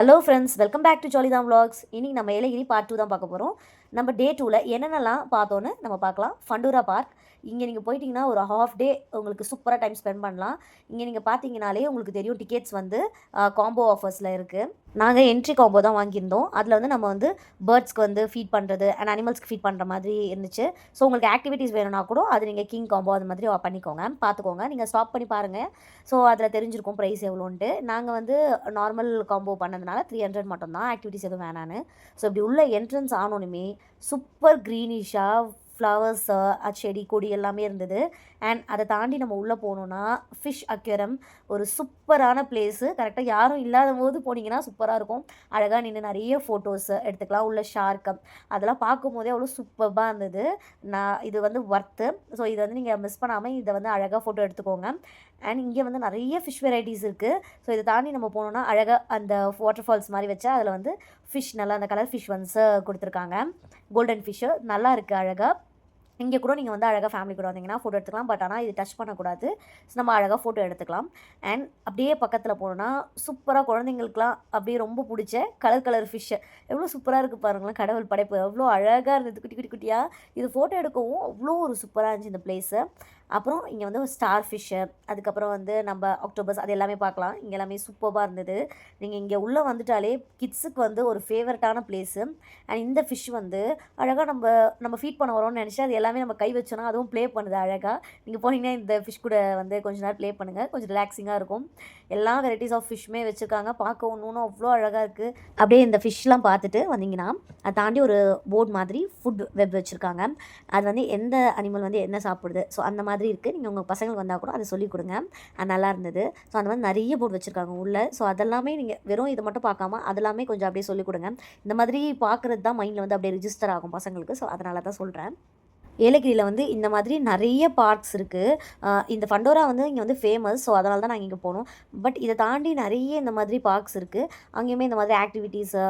Hello friends, welcome back to ஜாலிதான் vlogs. இன்னைக்கு நம்ம ஏலகிரி பார்ட் 2 தான் பார்க்க போகிறோம். நம்ம டே 2ல என்னென்னலாம் பார்த்தோன்னு நம்ம பார்க்கலாம். ஃபண்டூரா பார்க் இங்கே நீங்கள் போயிட்டீங்கன்னா ஒரு ஹாஃப் டே உங்களுக்கு சூப்பராக டைம் ஸ்பெண்ட் பண்ணலாம். இங்கே நீங்கள் பார்த்தீங்கனாலே உங்களுக்கு தெரியும் டிக்கெட்ஸ் வந்து காம்போ ஆஃபர்ஸில் இருக்குது. நாங்கள் என்ட்ரி காம்போ தான் வாங்கியிருந்தோம். அதில் வந்து நம்ம வந்து பேர்ட்ஸ்க்கு வந்து ஃபீட் பண்ணுறது அண்ட் அனிமல்ஸ்க்கு ஃபீட் பண்ணுற மாதிரி இருந்துச்சு. ஸோ உங்களுக்கு ஆக்டிவிட்டீஸ் வேணும்னா கூட அது நீங்கள் கிங் காம்போ அது மாதிரி பண்ணிக்கோங்க, பார்த்துக்கோங்க. நீங்கள் ஸ்டாப் பண்ணி பாருங்கள். ஸோ அதில் தெரிஞ்சிருக்கும் ப்ரைஸ் எவ்வளோன்ட்டு. நாங்கள் வந்து நார்மல் காம்போ பண்ணதுனால 300 மட்டும்தான், ஆக்டிவிட்டீஸ் எதுவும் வேணான்னு. ஸோ இப்படி உள்ள என்ட்ரன்ஸ் ஆனோனுமே சூப்பர் க்ரீனிஷாக ஃப்ளவர்ஸு செடி கொடி எல்லாமே இருந்தது. அண்ட் அதை தாண்டி நம்ம உள்ளே போனோன்னா ஃபிஷ் அக்வேரியம் ஒரு சூப்பரான பிளேஸு. கரெக்டாக யாரும் இல்லாத போது போனீங்கன்னா சூப்பராக இருக்கும். அழகாக நின்று நிறைய ஃபோட்டோஸ் எடுத்துக்கலாம். உள்ள ஷார்க்கம் அதெல்லாம் பார்க்கும்போதே அவ்வளோ சூப்பராக இருந்தது. இது வந்து ஒர்த்து. ஸோ இதை வந்து நீங்கள் மிஸ் பண்ணாமல் இதை வந்து அழகாக ஃபோட்டோ எடுத்துக்கோங்க. அண்ட் இங்கே வந்து நிறைய ஃபிஷ் வெரைட்டிஸ் இருக்குது. ஸோ இதை தாண்டி நம்ம போனோன்னா அழகாக அந்த வாட்டர் ஃபால்ஸ் மாதிரி வச்சா அதில் வந்து ஃபிஷ் நல்லா அந்த கலர் ஃபிஷ் ஒன்ஸு கொடுத்துருக்காங்க. கோல்டன் ஃபிஷ்ஷு நல்லா இருக்குது அழகாக. இங்கே கூட நீங்கள் வந்து அழகாக ஃபேமிலி கூட வந்தீங்கன்னா ஃபோட்டோ எடுத்துக்கலாம். பட் ஆனால் இது டச் பண்ணக்கூடாது. ஸோ நம்ம அழகாக ஃபோட்டோ எடுத்துக்கலாம். அண்ட் அப்படியே பக்கத்தில் போனோன்னா சூப்பராக குழந்தைங்களுக்குலாம் அப்படியே ரொம்ப பிடிச்ச கலர் ஃபிஷ்ஷு எவ்வளோ சூப்பராக இருக்குது பாருங்களேன். கடவுள் படைப்பு எவ்வளோ அழகாக இருந்தது, குட்டி குட்டி குட்டியாக. இது ஃபோட்டோ எடுக்கவும் அவ்வளோ ஒரு சூப்பராக இருந்துச்சு இந்த பிளேஸு. அப்புறம் இங்கே வந்து ஸ்டார் ஃபிஷ்ஷு, அதுக்கப்புறம் வந்து நம்ம ஆக்டோபஸ் அது எல்லாமே பார்க்கலாம். இங்கே எல்லாமே சூப்பராக இருந்தது. நீங்கள் இங்கே உள்ளே வந்துட்டாலே கிட்ஸுக்கு வந்து ஒரு ஃபேவரட்டான பிளேஸு. அண்ட் இந்த ஃபிஷ் வந்து அழகாக நம்ம ஃபீட் பண்ண வரோம்னு நினச்சி அது எல்லாமே நம்ம கை வச்சோன்னா அதுவும் ப்ளே பண்ணுது அழகாக. நீங்கள் போனீங்கன்னா இந்த ஃபிஷ் கூட வந்து கொஞ்ச நேரம் ப்ளே பண்ணுங்கள், கொஞ்சம் ரிலாக்ஸிங்காக இருக்கும். எல்லா வெரைட்டிஸ் ஆஃப் ஃபிஷ்ஷுமே வச்சுருக்காங்க. பார்க்க ஒன்று அவ்வளோ அழகாக இருக்குது. அப்படியே இந்த ஃபிஷ்லாம் பார்த்துட்டு வந்தீங்கன்னா அதை தாண்டி ஒரு போர்டு மாதிரி ஃபுட் வெப் வச்சுருக்காங்க. அது வந்து எந்த அனிமல் வந்து என்ன சாப்பிடுது, ஸோ அந்த மாதிரி இருக்குது. நீங்கள் உங்கள் பசங்களுக்கு வந்தால் கூட அதை சொல்லிக் கொடுங்க. அது நல்லா இருந்தது. ஸோ அந்த மாதிரி நிறைய போர்டு வச்சுருக்காங்க உள்ளே. ஸோ அதெல்லாமே நீங்கள் வெறும் இதை மட்டும் பார்க்காம அதெல்லாமே கொஞ்சம் அப்படியே சொல்லிக் கொடுங்க. இந்த மாதிரி பார்க்குறது தான் மைண்டில் வந்து அப்படியே ரிஜிஸ்டர் ஆகும் பசங்களுக்கு. ஸோ அதனால தான் சொல்கிறேன். ஏலகிரியில் வந்து இந்த மாதிரி நிறைய பார்க்ஸ் இருக்குது. இந்த ஃபண்டோரா வந்து இங்கே வந்து ஃபேமஸ். ஸோ அதனால தான் நாங்கள் இங்கே போனோம். பட் இதை தாண்டி நிறைய இந்த மாதிரி பார்க்ஸ் இருக்குது. அங்கேயுமே இந்த மாதிரி ஆக்டிவிட்டீஸு,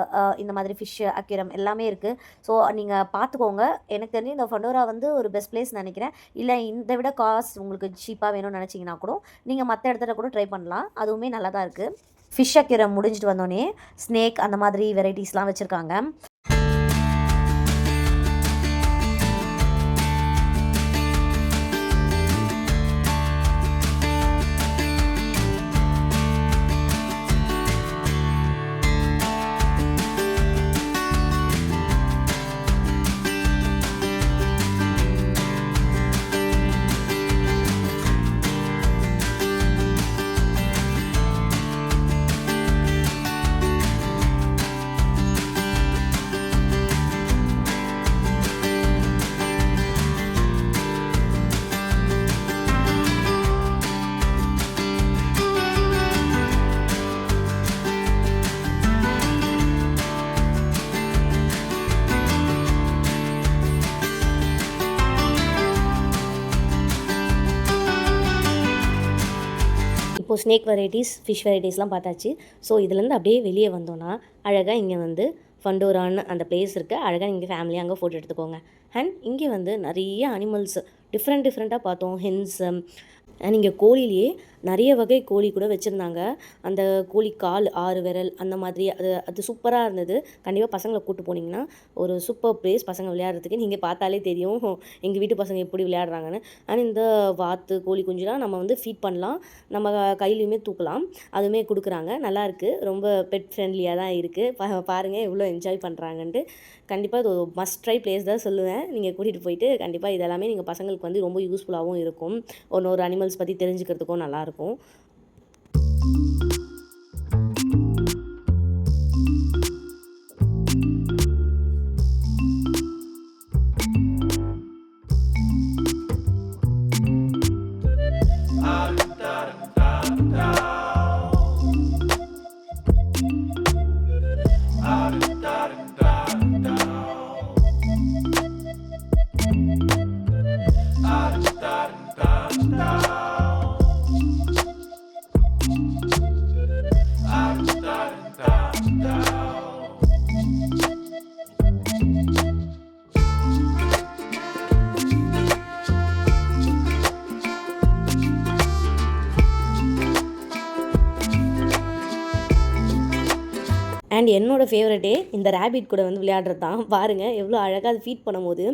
இந்த மாதிரி ஃபிஷ் அக்வேரியம் எல்லாமே இருக்குது. ஸோ நீங்கள் பார்த்துக்கோங்க. எனக்கு தெரிஞ்சு இந்த ஃபண்டோரா வந்து ஒரு பெஸ்ட் பிளேஸ் நினைக்கிறேன். இல்லை இதை விட காஸ்ட் உங்களுக்கு சீப்பாக வேணும்னு நினச்சிங்கன்னா கூட நீங்கள் மற்ற இடத்துல கூட ட்ரை பண்ணலாம். அதுவுமே நல்லா தான் இருக்குது. ஃபிஷ் அக்வேரியம் முடிஞ்சிட்டு வந்தோடனே ஸ்னேக் அந்த மாதிரி வெரைட்டிஸ்லாம் வச்சுருக்காங்க. இப்போது ஸ்னேக் வெரைட்டிஸ், ஃபிஷ் வெரைட்டிஸ்லாம் பார்த்தாச்சு. ஸோ இதுலேருந்து அப்படியே வெளியே வந்தோன்னா அழகாக இங்கே வந்து ஃபண்டோரான்னு அந்த பிளேஸ் இருக்குது. அழகாக இங்கே ஃபேமிலியாக அங்கே ஃபோட்டோ எடுத்துக்கோங்க. அண்ட் இங்கே வந்து நிறைய அனிமல்ஸ் டிஃப்ரெண்ட்டாக பார்த்தோம். ஹென்ஸு அண்ட் இங்கே கோழிலேயே நிறைய வகை கோழி கூட வச்சுருந்தாங்க. அந்த கோழி கால் 6 விரல் அந்த மாதிரி அது சூப்பராக இருந்தது. கண்டிப்பாக பசங்களை கூப்பிட்டு போனீங்கன்னா ஒரு சூப்பர் பிளேஸ் பசங்க விளையாடுறதுக்கு. நீங்கள் பார்த்தாலே தெரியும் எங்கள் வீட்டு பசங்க எப்படி விளையாடுறாங்கன்னு. அண்ட் இந்த வாத்து கோழி குஞ்சுலாம் நம்ம வந்து ஃபீட் பண்ணலாம், நம்ம கையிலையுமே தூக்கலாம், அதுவுமே கொடுக்குறாங்க. நல்லாயிருக்கு. ரொம்ப பெட் ஃப்ரெண்ட்லியாக தான் இருக்குது. பாருங்கள் எவ்வளோ என்ஜாய் பண்ணுறாங்கன்ட்டு. கண்டிப்பாக இது ஒரு மஸ்ட் ட்ரை பிளேஸ் தான் சொல்லுவேன். நீங்கள் கூட்டிகிட்டு போயிட்டு கண்டிப்பாக இதெல்லாமே நீங்கள் பசங்களுக்கு வந்து ரொம்ப யூஸ்ஃபுல்லாகவும் இருக்கும். ஒரு அனிமல்ஸ் பற்றி தெரிஞ்சுக்கிறதுக்கும் நல்லாயிருக்கும். அண்ட் என்னோடய ஃபேவரட்டே இந்த ரேபிட் கூட வந்து விளையாடுறது தான். பாருங்கள் எவ்வளோ அழகாக அது ஃபீட் பண்ணும்போது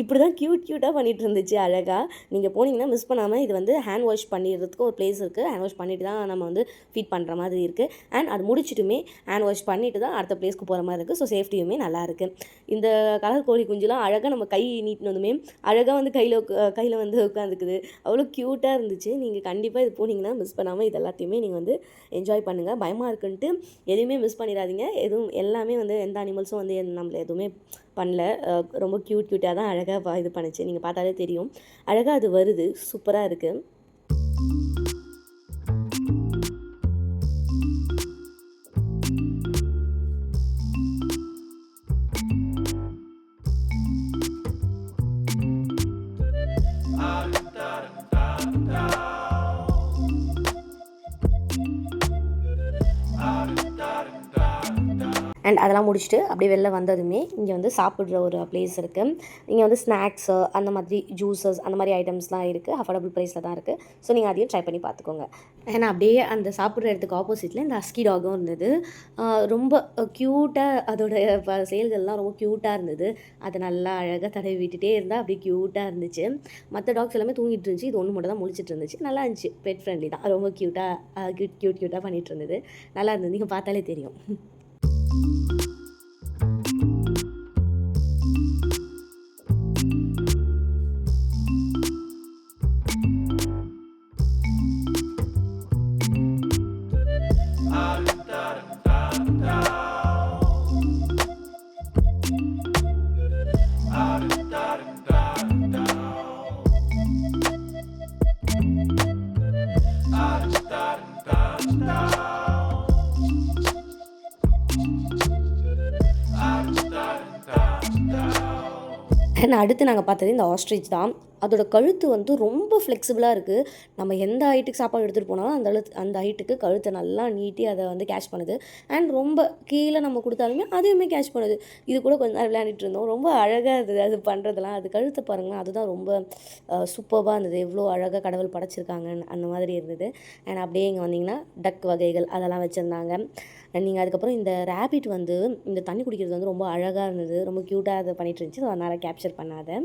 இப்படி தான் க்யூட்டாக பண்ணிகிட்டு இருந்துச்சு அழகாக. நீங்கள் போனீங்கன்னா மிஸ் பண்ணாமல் இது வந்து ஹேண்ட் வாஷ் பண்ணிடுறதுக்கு ஒரு ப்ளேஸ் இருக்குது. ஹேண்ட் வாஷ் பண்ணிட்டு தான் நம்ம வந்து ஃபீட் பண்ணுற மாதிரி இருக்குது. அண்ட் அது முடிச்சுட்டுமே ஹேண்ட் வாஷ் பண்ணிட்டு தான் அடுத்த ப்ளேஸ்க்கு போகிற மாதிரி இருக்குது. ஸோ சேஃப்டியுமே நல்லாயிருக்கு. இந்த கலர் கோழி குஞ்சுலாம் அழகாக நம்ம கை நீட்டினதுமே அழகாக வந்து கையில் வந்து உட்காந்துக்குது. அவ்வளோ க்யூட்டாக இருந்துச்சு. நீங்கள் கண்டிப்பாக இது போனீங்கன்னா மிஸ் பண்ணாமல் இது எல்லாத்தையுமே நீங்கள் வந்து என்ஜாய் பண்ணுங்கள். பயமாக இருக்குன்ட்டு எதுவுமே மிஸ் பண்ணிடாதீங்க. எதுவும் எல்லாமே வந்து எந்த அனிமல்ஸும் வந்து நம்மளை எதுவுமே பண்ணல. ரொம்ப க்யூட்டாக தான் அழகாக இது பண்ணுச்சு. நீங்கள் பார்த்தாலே தெரியும் அழகாக அது வருது. சூப்பராக இருக்குது. அண்ட் அதெல்லாம் முடிச்சுட்டு அப்படியே வெளில வந்ததுமே இங்கே வந்து சாப்பிட்ற ஒரு ப்ளேஸ் இருக்குது. இங்கே வந்து ஸ்நாக்ஸு அந்த மாதிரி ஜூஸஸ் அந்த மாதிரி ஐட்டம்ஸ்லாம் இருக்குது. அஃபோர்டபுள் ப்ரைஸில் தான் இருக்குது. ஸோ நீங்கள் அதையும் ட்ரை பண்ணி பார்த்துக்கோங்க. ஏன்னா அப்படியே அந்த சாப்பிட்ற இடத்துக்கு ஆப்போசிட்டில் இந்த ஹஸ்கி டாகும் இருந்தது. ரொம்ப க்யூட்டாக அதோடய செயல்கள்லாம் ரொம்ப க்யூட்டாக இருந்தது. அதை நல்லா அழகாக தடவி விட்டுட்டே இருந்தால் அப்படியே க்யூட்டாக இருந்துச்சு. மற்ற டாக்ஸ் எல்லாமே தூங்கிட்டு இருந்துச்சு. இது ஒன்று மட்டும் தான் முழிச்சிட்டு இருந்துச்சு. நல்லா இருந்துச்சு. பெட் ஃப்ரெண்ட்லி தான். ரொம்ப க்யூட்டாக பண்ணிகிட்டு இருந்தது. நல்லா இருந்தது. நீங்கள் பார்த்தாலே தெரியும். அடுத்து நாங்கள் பார்த்தது இந்த ஆஸ்ட்ரிச் தான். அதோட கழுத்து வந்து ரொம்ப ஃப்ளெக்சிபிளாக இருக்குது. நம்ம எந்த ஹைட்டுக்கு சாப்பாடு எடுத்துகிட்டு போனாலும் அந்த ஹைட்டுக்கு கழுத்தை நல்லா நீட்டி அதை வந்து கேட்ச் பண்ணுது. அண்ட் ரொம்ப கீழே நம்ம கொடுத்தாலுமே அதையுமே கேட்ச் பண்ணுது. இது கூட கொஞ்ச நேரம் விளையாண்டுட்டு இருந்தோம். ரொம்ப அழகாக இருந்தது அது பண்ணுறதுலாம். அது கழுத்தை பாருங்களேன், அதுதான் ரொம்ப சூப்பராக இருந்தது. எவ்வளோ அழகாக கடவுள் படைச்சிருக்காங்க அந்த மாதிரி இருந்தது. அண்ட் அப்படியே இங்கே வந்தீங்கன்னா டக் வகைகள் அதெல்லாம் வச்சுருந்தாங்க. நீங்கள் அதுக்கப்புறம் இந்த ரேபிட் வந்து இந்த தண்ணி குடிக்கிறது வந்து ரொம்ப அழகாக இருந்தது. ரொம்ப க்யூட்டாக அதை பண்ணிகிட்டு இருந்துச்சு. ஸோ அதனால் கேப்சர் பண்ணாத.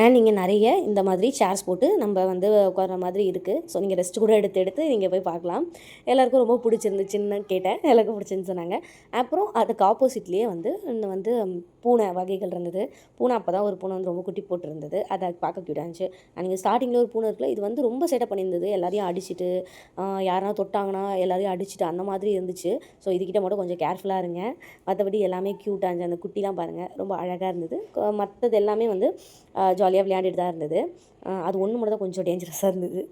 அண்ட் இங்கே நிறைய இந்த மாதிரி சேர்ஸ் போட்டு நம்ம வந்து உட்கார்ற மாதிரி இருக்குது. ஸோ நீங்கள் ரெஸ்ட் கூட எடுத்து நீங்கள் போய் பார்க்கலாம். எல்லாருக்கும் ரொம்ப பிடிச்சிருந்துச்சுன்னு கேட்டேன். எல்லாருக்கும் பிடிச்சிருந்து சொன்னாங்க. அப்புறம் அதுக்கு ஆப்போசிட்லேயே வந்து இன்னும் வந்து பூனை வகைகள் இருந்தது. பூனை அப்போ தான் ஒரு பூனை வந்து ரொம்ப குட்டி போட்டுருந்தது. அதை பார்க்க க்யூட்டாக இருந்துச்சு. நீங்கள் ஸ்டார்டிங்கில் ஒரு பூனை இருக்குல்ல, இது வந்து ரொம்ப சேட்டை பண்ணியிருந்தது. எல்லாரையும் அடிச்சுட்டு யாருனா தொட்டாங்கன்னா எல்லாரையும் அடிச்சுட்டு அந்த மாதிரி இருந்துச்சு. ஸோ இதுக்கிட்ட மட்டும் கொஞ்சம் கேர்ஃபுல்லாக இருங்க. மற்றபடி எல்லாமே க்யூட்டாக இருந்துச்சு. அந்த குட்டிலாம் பாருங்கள் ரொம்ப அழகாக இருந்தது. மற்றது எல்லாமே வந்து ஜாலியாக விளையாண்டுட்டு தான் இருந்தது. அது ஒன்று மட்டும் தான் கொஞ்சம் டேஞ்சரஸாக இருந்தது.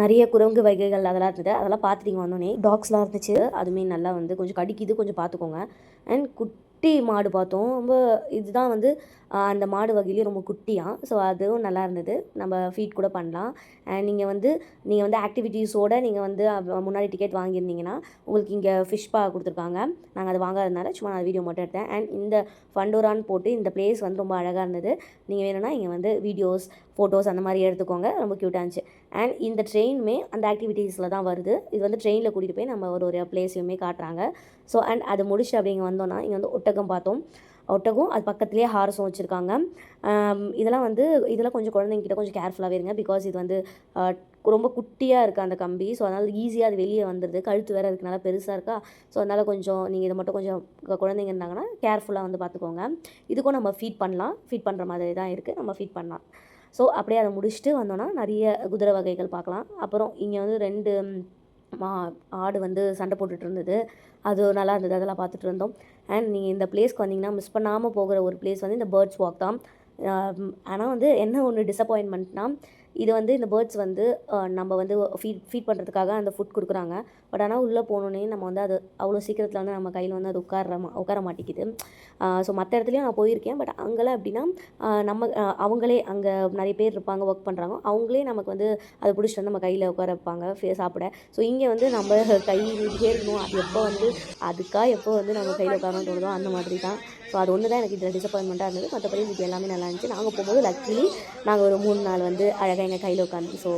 நிறைய குரங்கு வகைகள் அதெல்லாம் இருந்தது. அதெல்லாம் பார்த்துட்டு இங்கே வந்தோடனே டாக்ஸ்லாம் இருந்துச்சு. அதுவுமே நல்லா வந்து கொஞ்சம் கடிக்குது, கொஞ்சம் பார்த்துக்கோங்க. அண்ட் குட்டி மாடு பார்த்தோம். ரொம்ப இதுதான் வந்து அந்த மாடு வகையிலேயே ரொம்ப குட்டியாக. ஸோ அதுவும் நல்லா இருந்தது. நம்ம ஃபீட் கூட பண்ணலாம். அண்ட் நீங்கள் வந்து ஆக்டிவிட்டீஸோடு நீங்கள் வந்து முன்னாடி டிக்கெட் வாங்கியிருந்தீங்கன்னா உங்களுக்கு இங்கே ஃபிஷ் பா கொடுத்துருக்காங்க. நாங்கள் அதை வாங்காததுனால சும்மா நான் வீடியோ மட்டும் எடுத்தேன். அண்ட் இந்த ஃபண்டோரான்னு போட்டு இந்த பிளேஸ் வந்து ரொம்ப அழகாக இருந்தது. நீங்கள் வேணும்னா இங்கே வந்து வீடியோஸ், ஃபோட்டோஸ் அந்த மாதிரி எடுத்துக்கோங்க. ரொம்ப க்யூட்டாக இருந்துச்சு. அண்ட் இந்த ட்ரெயினுமே அந்த ஆக்டிவிட்டீஸில் தான் வருது. இது வந்து ட்ரெயினில் கூட்டிகிட்டு போய் நம்ம ஒரு பிளேஸையுமே காட்டுறாங்க. ஸோ அண்ட் அது முடிச்சுட்டு அப்படி இங்கே வந்தோன்னா இங்கே வந்து ஒட்டகம் பார்த்தோம். ஒட்டகம் அது பக்கத்துலேயே ஹார்ஸும் வச்சுருக்காங்க. இதெல்லாம் கொஞ்சம் குழந்தைங்கிட்ட கொஞ்சம் கேர்ஃபுல்லாகவே இருங்க. பிகாஸ் இது வந்து ரொம்ப குட்டியாக இருக்குது அந்த கம்பி. ஸோ அதனால் ஈஸியாக அது வெளியே வந்துடுது. கழுத்து வேறு அதுக்கு நல்லா பெருசாக இருக்கா. ஸோ அதனால் கொஞ்சம் நீங்கள் இதை மட்டும் கொஞ்சம் குழந்தைங்க இருந்தாங்கன்னா கேர்ஃபுல்லாக வந்து பார்த்துக்கோங்க. இதுக்கும் நம்ம ஃபீட் பண்ணலாம். ஃபீட் பண்ணுற மாதிரி தான் இருக்குது. நம்ம ஃபீட் பண்ணலாம். ஸோ அப்படியே அதை முடிச்சுட்டு வந்தோன்னா நிறைய குதிரை வகைகள் பார்க்கலாம். அப்புறம் இங்கே வந்து 2 ஆடு வந்து சண்டை போட்டுட்டு இருந்தது. அது நல்லா இருந்தது. அதெல்லாம் பார்த்துட்டு இருந்தோம். அண்ட் நீங்கள் இந்த பிளேஸ்க்கு வந்தீங்கன்னா மிஸ் பண்ணாமல் போகிற ஒரு பிளேஸ் வந்து இந்த பேர்ட்ஸ் வாக் தான். ஆனால் வந்து என்ன ஒன்று டிசப்பாயின்மெண்ட்னா இது வந்து இந்த பேர்ட்ஸ் வந்து நம்ம வந்து ஃபீட் பண்ணுறதுக்காக அந்த ஃபுட் கொடுக்குறாங்க. பட் ஆனால் உள்ளே போனோன்னே நம்ம வந்து அது அவ்வளோ சீக்கிரத்தில் வந்து நம்ம கையில் வந்து அது உட்கார மாட்டேங்குது. ஸோ மற்ற இடத்துலையும் நான் போயிருக்கேன். பட் அங்கெல்லாம் எப்படின்னா அவங்களே அங்கே நிறைய பேர் இருப்பாங்க, ஒர்க் பண்ணுறாங்க. அவங்களே நமக்கு வந்து அதை பிடிச்சிட்டு வந்து நம்ம கையில் உட்கார வைப்பாங்க சாப்பிட. ஸோ இங்கே வந்து நம்ம கை நீட்டிகிட்டே இருக்கணும். அது எப்போ வந்து நம்ம கையில் உட்காரணும்னு தோணுதோ அந்த மாதிரி தான். ஸோ அது ஒன்று தான் எனக்கு இதில் டிசப்பாயின்மெண்ட்டாக இருந்தது. மற்றபடி இது எல்லாமே நல்லா இருந்துச்சு. நாங்கள் போகும்போது லக்கிலி நாங்கள் ஒரு 3 நாள் வந்து அழகாக எங்கள் கையில் உட்காந்து. ஸோ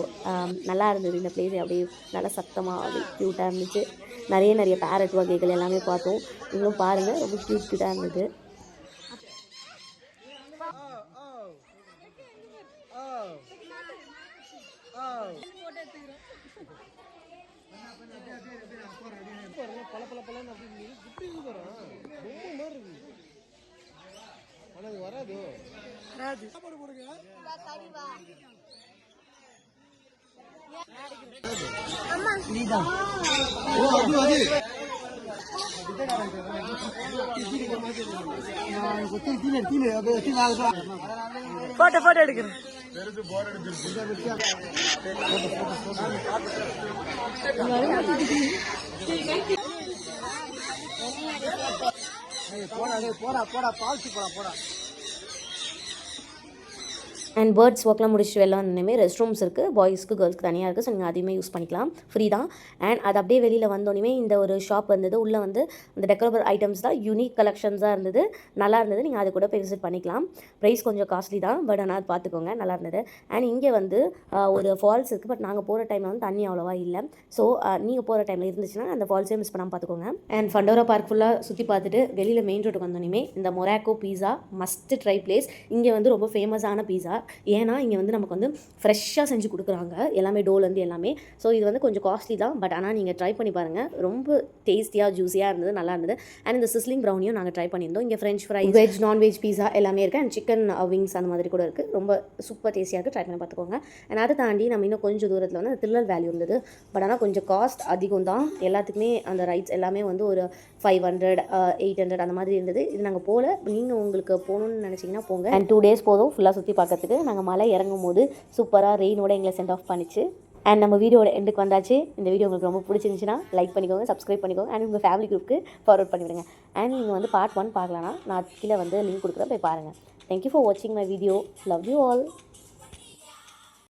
நல்லா இருந்தது இந்த பிளேஸ். அப்படியே நல்லா சத்தமாக அப்படியே க்யூட்டாக இருந்துச்சு. நிறைய பேரட் வகைகள் எல்லாமே பார்த்தோம். நீங்களும் பாருங்கள், ரொம்ப க்யூட்டாக இருந்தது. போட்டோ எடுக்கிறேன். போடா. அண்ட் பேர்ட்ஸ் வாக்லாம் முடிச்சுட்டு வெளில வந்தோடனே ரெஸ்ட் ரூம்ஸ் இருக்குது. பாய்ஸ்க்கு கேர்ள்ஸ்க்கு தனியாக இருக்குது. ஸோ நீங்கள் அதையுமே யூஸ் பண்ணிக்கலாம். ஃப்ரீ தான். அண்ட் அது அப்படியே வெளியில் வந்தோடனே இந்த ஒரு ஷாப் வந்தது. உள்ளே வந்து அந்த டெக்கரபிள் ஐட்டம்ஸ் தான், யூனிக் கலெக்ஷன்ஸாக இருந்தது. நல்லா இருந்தது. நீங்கள் அது கூட போய் விசிட் பண்ணிக்கலாம். ப்ரைஸ் கொஞ்சம் காஸ்ட்லி தான். பட் ஆனால் அது பார்த்துக்கோங்க, நல்லா இருந்தது. அண்ட் இங்கே வந்து ஒரு ஃபால்ஸ் இருக்குது. பட் நாங்கள் போகிற டைமில் வந்து தண்ணி அவ்வளோவா இல்லை. ஸோ நீங்கள் போகிற டைமில் இருந்துச்சுன்னா அந்த ஃபால்ஸே மிஸ் பண்ணாமல் பார்த்துக்கோங்க. அண்ட் ஃபண்டோரா பார்க் ஃபுல்லாக சுற்றி பார்த்துட்டு வெளியில் மெயின் ரோட்டுக்கு வந்தோடனே இந்த மொராக்கோ பீஸா மஸ்ட் ட்ரை பிளேஸ். இங்கே வந்து ரொம்ப ஃபேமஸான பீஸா. ஏன்னா இங்கே வந்து நமக்கு வந்து ஃப்ரெஷ்ஷாக செஞ்சு கொடுக்குறாங்க. எல்லாமே டோலேருந்து எல்லாமே. ஸோ இது வந்து கொஞ்சம் காஸ்ட்லி தான். பட் ஆனால் நீங்கள் ட்ரை பண்ணி பாருங்கள். ரொம்ப டேஸ்டியாக ஜூஸியாக இருந்தது, நல்லா இருந்தது. அண்ட் இந்த சிஸ்லிங் ப்ரௌனியும் நாங்கள் ட்ரை பண்ணியிருந்தோம். இங்கே ஃப்ரெஞ்ச் ஃப்ரைஸ், வெஜ் நான்வெஜ் பீஸா எல்லாமே இருக்குது. அண்ட் சிக்கன் விங்ஸ் அந்த மாதிரி கூட இருக்குது. ரொம்ப சூப்பர் டேஸ்டியாக இருக்குது. ட்ரை பண்ணி பார்த்துக்கோங்க. அண்ட் அதை தாண்டி நம்ம இன்னும் கொஞ்சம் தூரத்தில் வந்து திருநெல் வேல்யூ இருந்தது. பட் ஆனால் கொஞ்சம் காஸ்ட் அதிகம் தான். எல்லாத்துக்குமே அந்த ரைட்ஸ் எல்லாமே வந்து ஒரு 500 800 அந்த மாதிரி இருந்தது. இது நாங்கள் போகல. நீங்கள் உங்களுக்கு போகணுன்னு நினச்சிங்கன்னா போங்க. அண்ட் 2 days போதும் ஃபுல்லாக சுற்றி பார்க்கறதுக்கு. நாங்கள் மலை இறங்கும் போது சூப்பராக ரெயினோட எங்களை சென்ட் ஆஃப் பண்ணிச்சு. அண்ட் நம்ம வீடியோட எண்டுக்கு வந்தாச்சு. இந்த வீடியோ உங்களுக்கு ரொம்ப பிடிச்சிருந்துச்சுன்னா லைக் பண்ணிக்கோங்க, சப்ஸ்கிரைப் பண்ணிக்கோங்க. அண்ட் உங்கள் ஃபேமிலி குரூப்புக்கு ஃபார்வர்ட் பண்ணிவிடுங்க. அண்ட் நீங்கள் வந்து பார்ட் 1 பார்க்கலன்னா நான் கீழே வந்து லிங்க் கொடுக்குறேன், போய் பாருங்கள். தேங்க்யூ ஃபார் வாட்சிங் my video. Love you all.